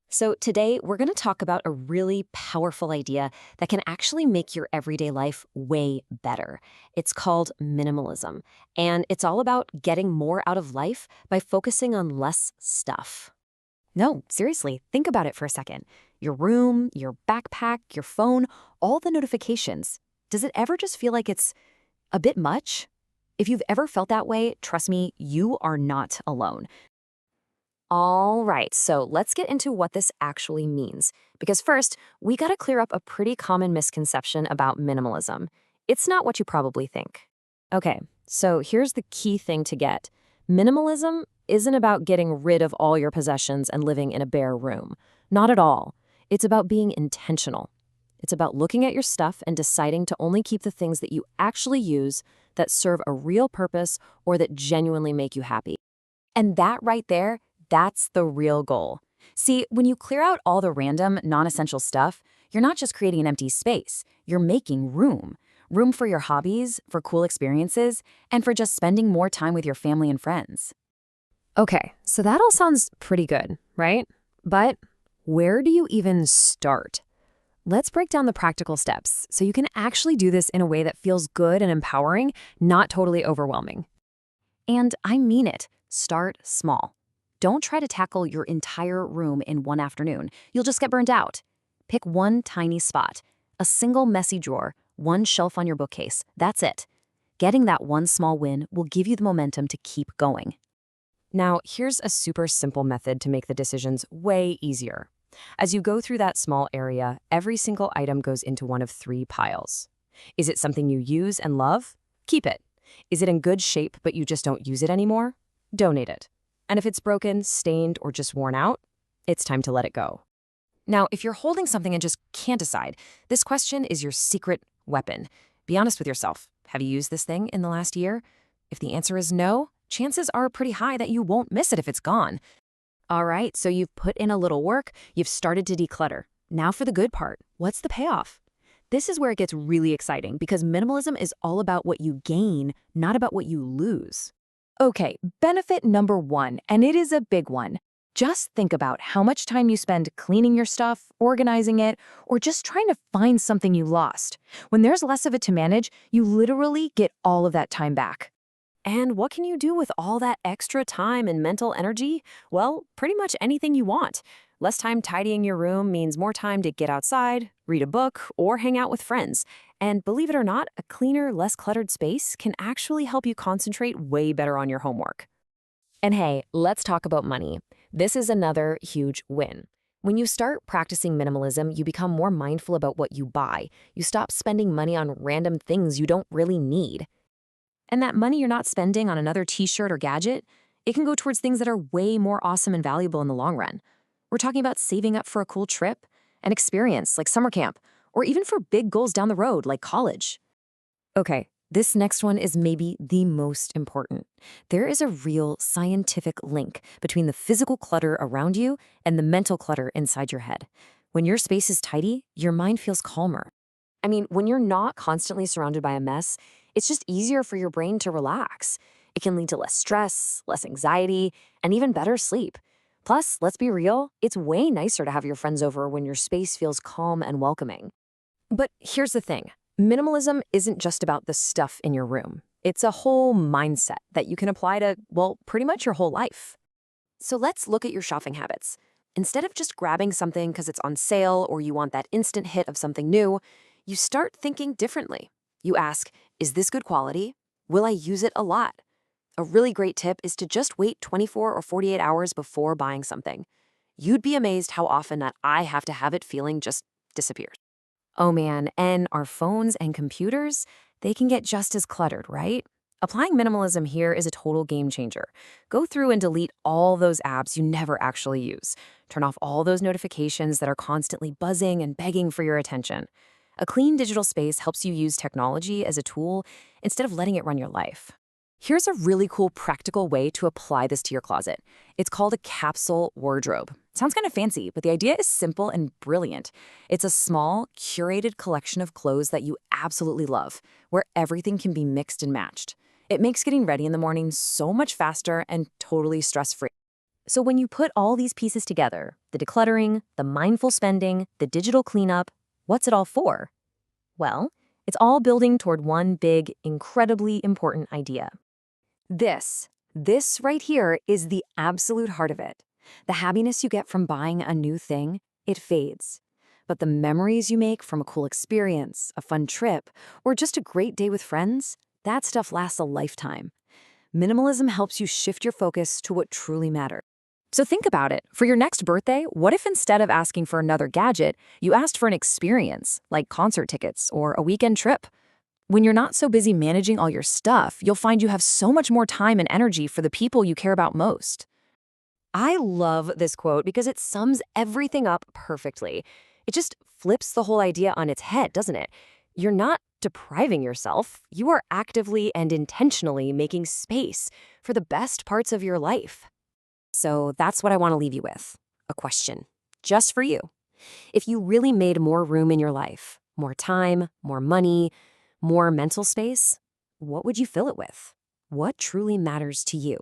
So, today we're going to talk about a really powerful idea that can actually make your everyday life way better. It's called minimalism, and it's all about getting more out of life by focusing on less stuff. No, seriously, think about it for a second. Your room, your backpack, your phone, all the notifications. Does it ever just feel like it's a bit much? If you've ever felt that way, trust me, you are not alone. All right, so let's get into what this actually means. Because first, we got to clear up a pretty common misconception about minimalism. It's not what you probably think. Okay, so here's the key thing to get. Minimalism isn't about getting rid of all your possessions and living in a bare room. Not at all. It's about being intentional. It's about looking at your stuff and deciding to only keep the things that you actually use, that serve a real purpose, or that genuinely make you happy. And that right there, that's the real goal. See, when you clear out all the random, non-essential stuff, you're not just creating an empty space, you're making room. Room for your hobbies, for cool experiences, and for just spending more time with your family and friends. Okay, so that all sounds pretty good, right? But where do you even start? Let's break down the practical steps so you can actually do this in a way that feels good and empowering, not totally overwhelming. And I mean it. Start small. Don't try to tackle your entire room in one afternoon. You'll just get burned out. Pick one tiny spot, a single messy drawer, one shelf on your bookcase. That's it. Getting that one small win will give you the momentum to keep going. Now, here's a super simple method to make the decisions way easier. As you go through that small area, every single item goes into one of three piles. Is it something you use and love? Keep it. Is it in good shape but you just don't use it anymore? Donate it. And if it's broken, stained, or just worn out, it's time to let it go. Now, if you're holding something and just can't decide, this question is your secret weapon. Be honest with yourself. Have you used this thing in the last year? If the answer is no, chances are pretty high that you won't miss it if it's gone. All right, so you've put in a little work, you've started to declutter. Now for the good part. What's the payoff? This is where it gets really exciting because minimalism is all about what you gain, not about what you lose. Okay, benefit number one, and it is a big one. Just think about how much time you spend cleaning your stuff, organizing it, or just trying to find something you lost. When there's less of it to manage, you literally get all of that time back. And what can you do with all that extra time and mental energy? Well, pretty much anything you want. Less time tidying your room means more time to get outside, read a book, or hang out with friends. And believe it or not, a cleaner, less cluttered space can actually help you concentrate way better on your homework. And hey, let's talk about money. This is another huge win. When you start practicing minimalism, you become more mindful about what you buy. You stop spending money on random things you don't really need. And that money you're not spending on another t-shirt or gadget, it can go towards things that are way more awesome and valuable in the long run. We're talking about saving up for a cool trip, an experience like summer camp, or even for big goals down the road like college. Okay, this next one is maybe the most important. There is a real scientific link between the physical clutter around you and the mental clutter inside your head. When your space is tidy, your mind feels calmer. I mean, when you're not constantly surrounded by a mess, it's just easier for your brain to relax. It can lead to less stress, less anxiety, and even better sleep. Plus, let's be real, it's way nicer to have your friends over when your space feels calm and welcoming. But here's the thing. Minimalism isn't just about the stuff in your room. It's a whole mindset that you can apply to, well, pretty much your whole life. So let's look at your shopping habits. Instead of just grabbing something because it's on sale or you want that instant hit of something new, you start thinking differently. You ask, is this good quality? Will I use it a lot? A really great tip is to just wait 24 or 48 hours before buying something. You'd be amazed how often that I have to have it feeling just disappears. Oh man, and our phones and computers, they can get just as cluttered, right? Applying minimalism here is a total game changer. Go through and delete all those apps you never actually use. Turn off all those notifications that are constantly buzzing and begging for your attention. A clean digital space helps you use technology as a tool instead of letting it run your life. Here's a really cool practical way to apply this to your closet. It's called a capsule wardrobe. Sounds kind of fancy, but the idea is simple and brilliant. It's a small, curated collection of clothes that you absolutely love, where everything can be mixed and matched. It makes getting ready in the morning so much faster and totally stress-free. So when you put all these pieces together, the decluttering, the mindful spending, the digital cleanup, what's it all for? Well, it's all building toward one big, incredibly important idea. This right here is the absolute heart of it. The happiness you get from buying a new thing, it fades. But the memories you make from a cool experience, a fun trip, or just a great day with friends, that stuff lasts a lifetime. Minimalism helps you shift your focus to what truly matters. So think about it. For your next birthday, what if instead of asking for another gadget, you asked for an experience, like concert tickets or a weekend trip? When you're not so busy managing all your stuff, you'll find you have so much more time and energy for the people you care about most. I love this quote because it sums everything up perfectly. It just flips the whole idea on its head, doesn't it? You're not depriving yourself. You are actively and intentionally making space for the best parts of your life. So that's what I want to leave you with. A question, just for you. If you really made more room in your life, more time, more money, more mental space, what would you fill it with? What truly matters to you?